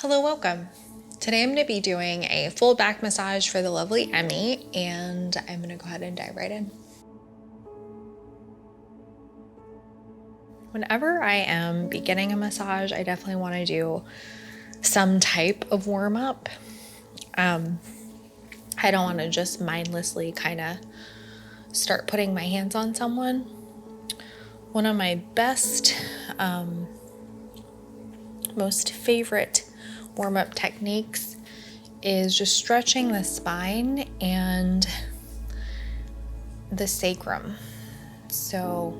Hello, welcome. Today I'm going to be doing a full back massage for the lovely Emmy, and I'm going to go ahead and dive right in. Whenever I am beginning a massage, I definitely want to do some type of warm up. I don't want to just mindlessly kind of start putting my hands on someone. One of my best, most favorite warm-up techniques is just stretching the spine and the sacrum. So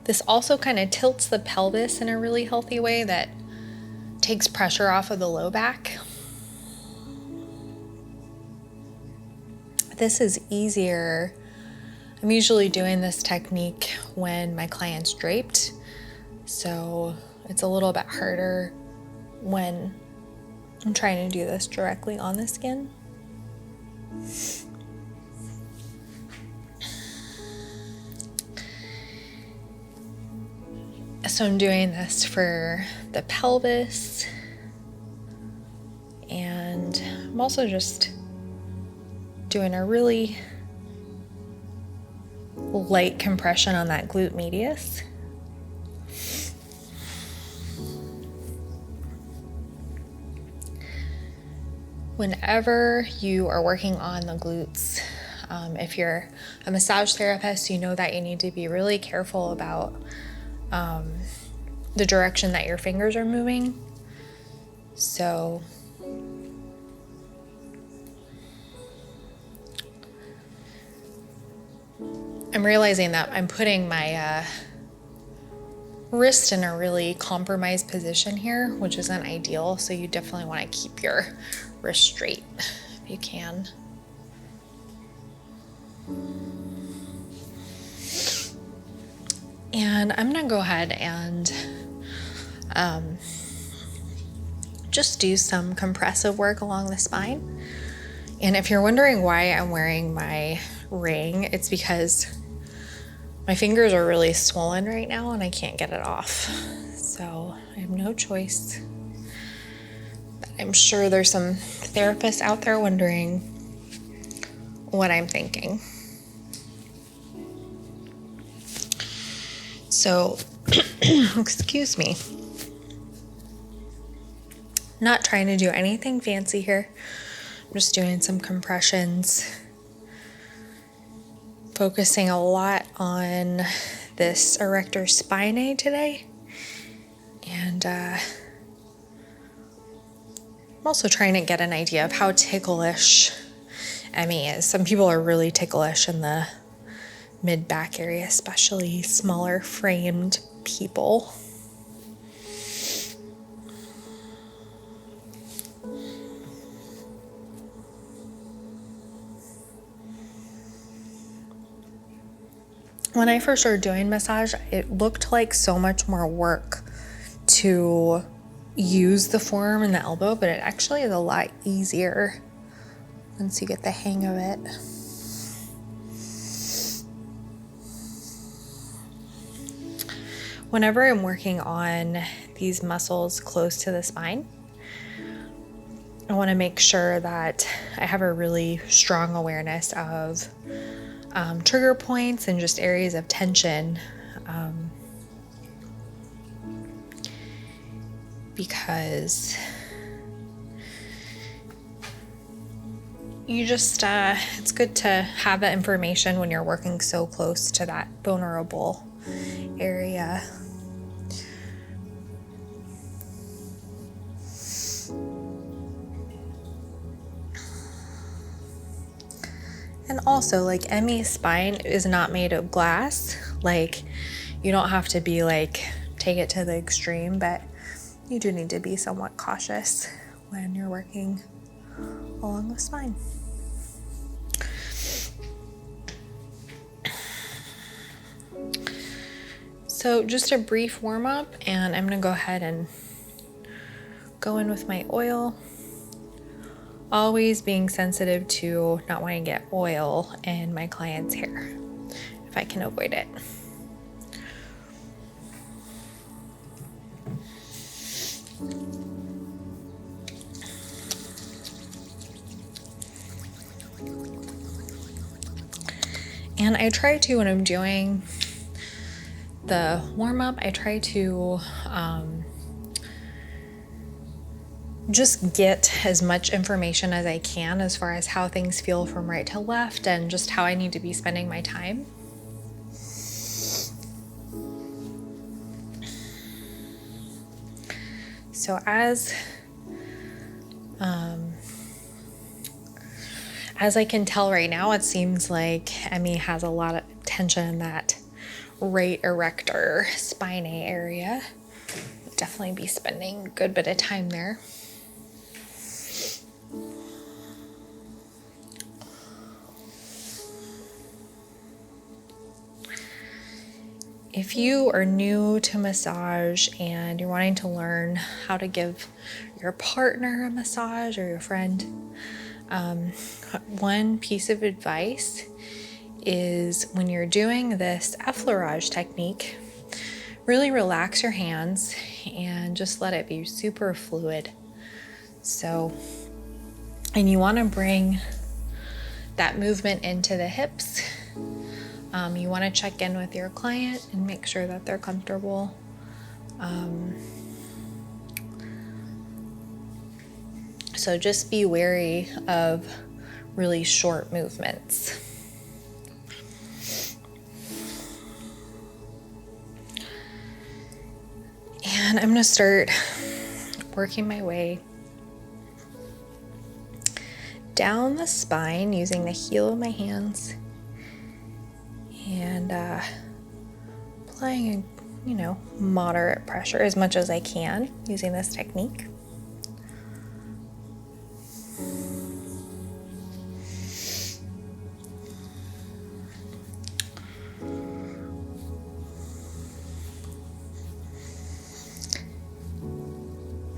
this also kind of tilts the pelvis in a really healthy way that takes pressure off of the low back. This is easier. I'm usually doing this technique when my client's draped, so it's a little bit harder when I'm trying to do this directly on the skin. So I'm doing this for the pelvis, and I'm also just doing a really light compression on that glute medius. Whenever you are working on the glutes, if you're a massage therapist, you know that you need to be really careful about the direction that your fingers are moving. So I'm realizing that I'm putting my wrist in a really compromised position here, which isn't ideal. So you definitely want to keep your wrist straight if you can. And I'm gonna go ahead and just do some compressive work along the spine. And if you're wondering why I'm wearing my ring, it's because my fingers are really swollen right now and I can't get it off. So I have no choice. I'm sure there's some therapists out there wondering what I'm thinking. So, excuse me. Not trying to do anything fancy here. I'm just doing some compressions, focusing a lot on this erector spinae today. And I'm also trying to get an idea of how ticklish Emmy is. Some people are really ticklish in the mid-back area, especially smaller framed people. When I first started doing massage, it looked like so much more work to use the forearm and the elbow, but it actually is a lot easier once you get the hang of it. Whenever I'm working on these muscles close to the spine, I want to make sure that I have a really strong awareness of trigger points and just areas of tension, because you just it's good to have that information when you're working so close to that vulnerable area. And also, like, Emmy's spine is not made of glass. Like, you don't have to be like, take it to the extreme, but you do need to be somewhat cautious when you're working along the spine. So just a brief warm up, and I'm gonna go ahead and go in with my oil. Always being sensitive to not wanting to get oil in my client's hair if I can avoid it. And I try to, when I'm doing the warm-up, I try to just get as much information as I can as far as how things feel from right to left and just how I need to be spending my time. So as I can tell right now, it seems like Emmy has a lot of tension in that right erector spine area. Definitely be spending a good bit of time there. If you are new to massage and you're wanting to learn how to give your partner a massage or your friend, one piece of advice is when you're doing this effleurage technique, really relax your hands and just let it be super fluid. So, and you want to bring that movement into the hips. You want to check in with your client and make sure that they're comfortable. So just be wary of really short movements. And I'm going to start working my way down the spine using the heel of my hands and applying a moderate pressure as much as I can using this technique.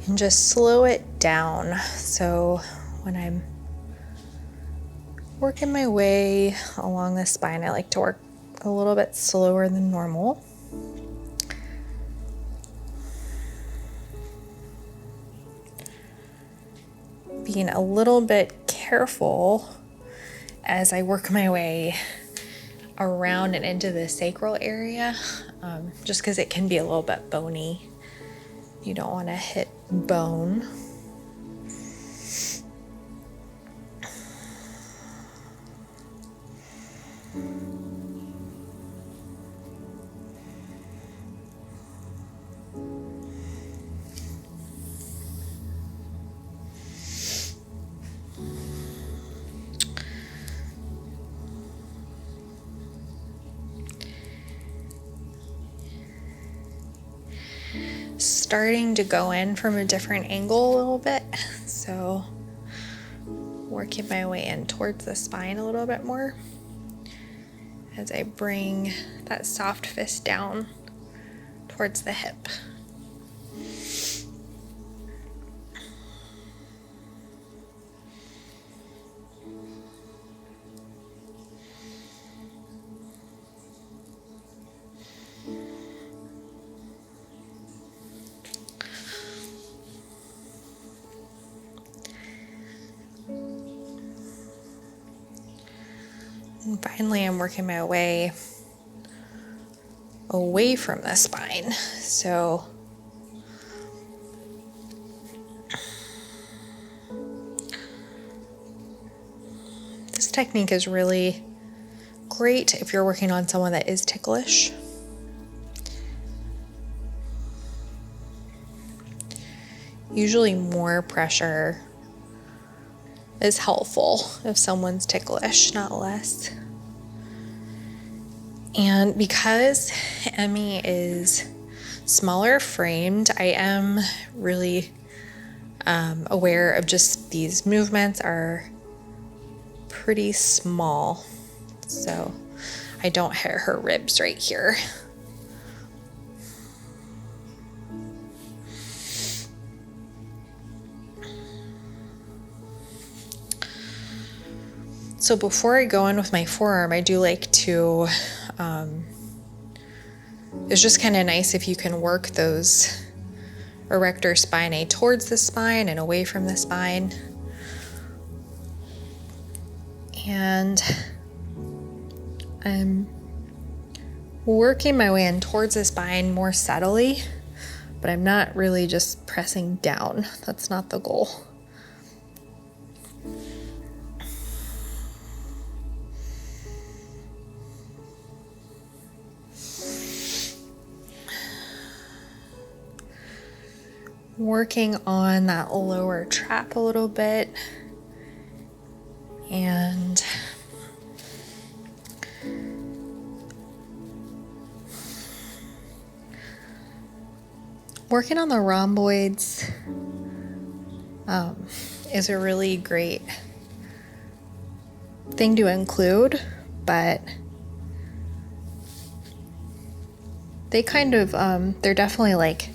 And just slow it down. So when I'm working my way along the spine, I like to work a little bit slower than normal. Being a little bit careful as I work my way around and into the sacral area, just because it can be a little bit bony. You don't want to hit bone. Starting to go in from a different angle a little bit, so working my way in towards the spine a little bit more as I bring that soft fist down towards the hip. And finally, I'm working my way away from the spine. So this technique is really great if you're working on someone that is ticklish. Usually more pressure is helpful if someone's ticklish, not less. And because Emmy is smaller framed, I am really aware of just these movements are pretty small. So I don't hit her ribs right here. So before I go in with my forearm, I do like to, it's just kind of nice if you can work those erector spinae towards the spine and away from the spine. I'm working my way in towards the spine more subtly, but I'm not really just pressing down. That's not the goal. Working on that lower trap a little bit, and working on the rhomboids is a really great thing to include, but they kind of, they're definitely like,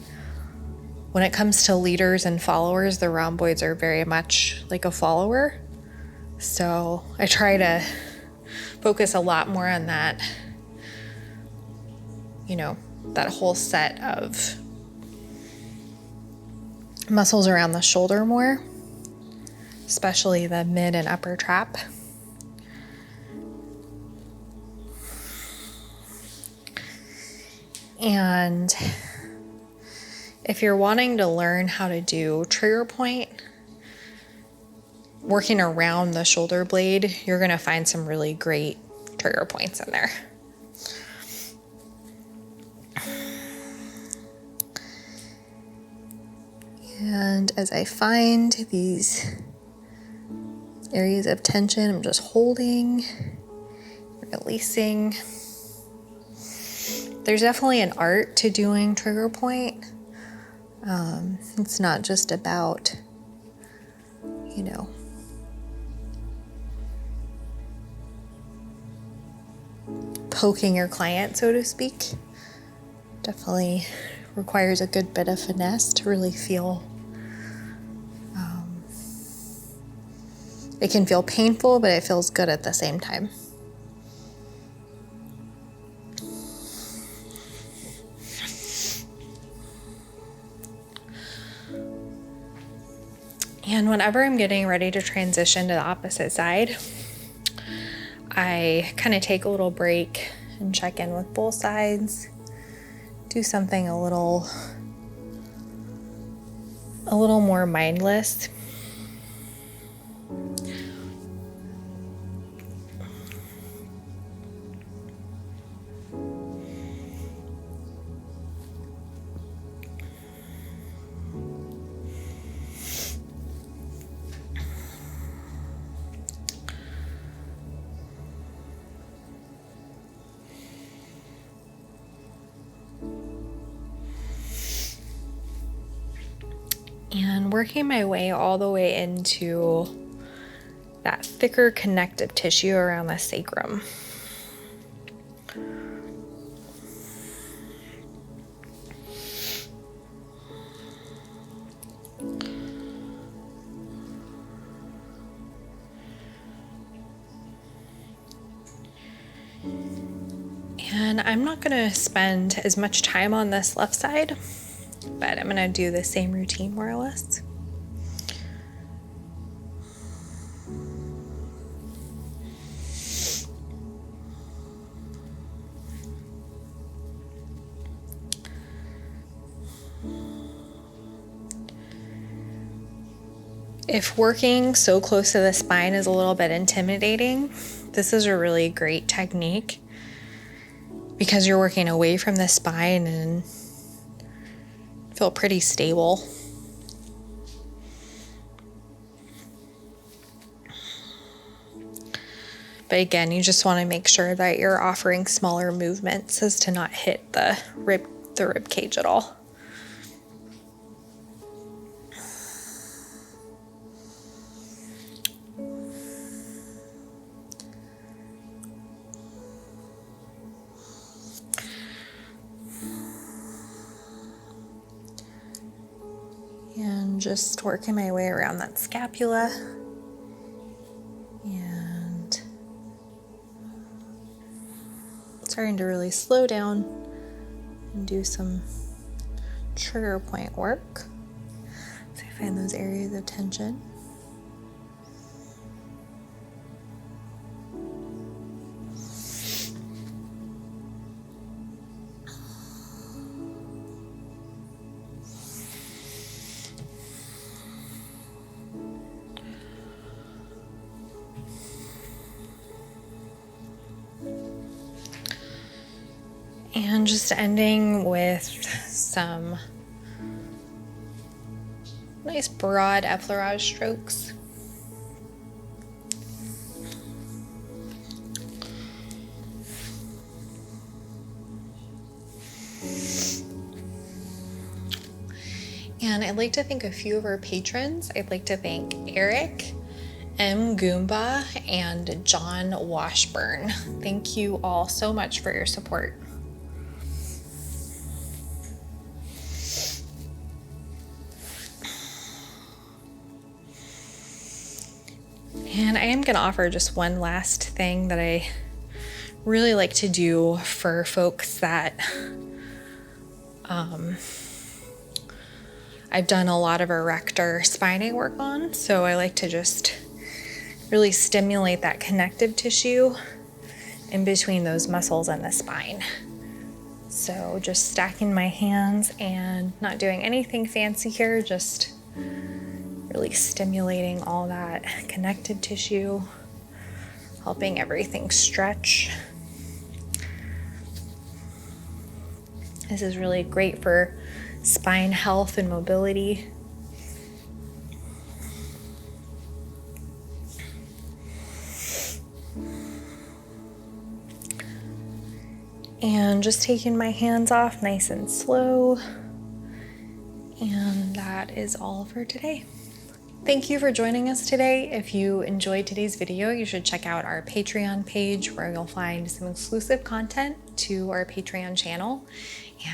when it comes to leaders and followers, the rhomboids are very much like a follower. So I try to focus a lot more on that, that whole set of muscles around the shoulder more, especially the mid and upper trap. And if you're wanting to learn how to do trigger point, working around the shoulder blade, you're going to find some really great trigger points in there. And as I find these areas of tension, I'm just holding, releasing. There's definitely an art to doing trigger point. It's not just about, poking your client, so to speak. Definitely requires a good bit of finesse to really feel. It can feel painful, but it feels good at the same time. And whenever I'm getting ready to transition to the opposite side, I kind of take a little break and check in with both sides, do something a little more mindless. And working my way all the way into that thicker connective tissue around the sacrum. And I'm not going to spend as much time on this left side, but I'm going to do the same routine more or less. If working so close to the spine is a little bit intimidating, this is a really great technique because you're working away from the spine and feel pretty stable. But again, you just want to make sure that you're offering smaller movements as to not hit the rib cage at all. And just working my way around that scapula. And starting to really slow down and do some trigger point work. So I find those areas of tension. And just ending with some nice broad effleurage strokes. And I'd like to thank a few of our patrons. I'd like to thank Eric, M. Goomba, and John Washburn. Thank you all so much for your support. And I am going to offer just one last thing that I really like to do for folks that I've done a lot of erector spinae work on. So I like to just really stimulate that connective tissue in between those muscles and the spine. So just stacking my hands and not doing anything fancy here, just really stimulating all that connective tissue, helping everything stretch. This is really great for spine health and mobility. And just taking my hands off nice and slow. And that is all for today. Thank you for joining us today. If you enjoyed today's video, you should check out our Patreon page where you'll find some exclusive content to our Patreon channel.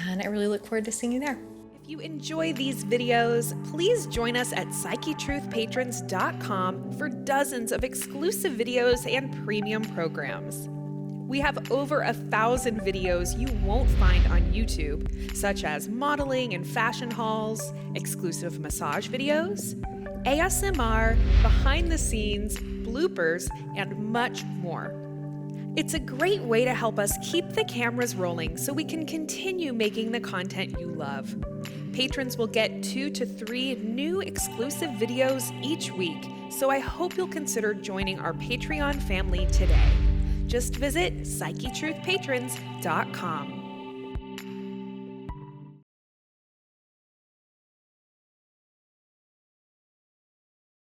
And I really look forward to seeing you there. If you enjoy these videos, please join us at PsycheTruthPatrons.com for dozens of exclusive videos and premium programs. We have over 1,000 videos you won't find on YouTube, such as modeling and fashion hauls, exclusive massage videos, ASMR, behind the scenes, bloopers, and much more. It's a great way to help us keep the cameras rolling so we can continue making the content you love. Patrons will get 2 to 3 new exclusive videos each week, so I hope you'll consider joining our Patreon family today. Just visit PsycheTruthPatrons.com.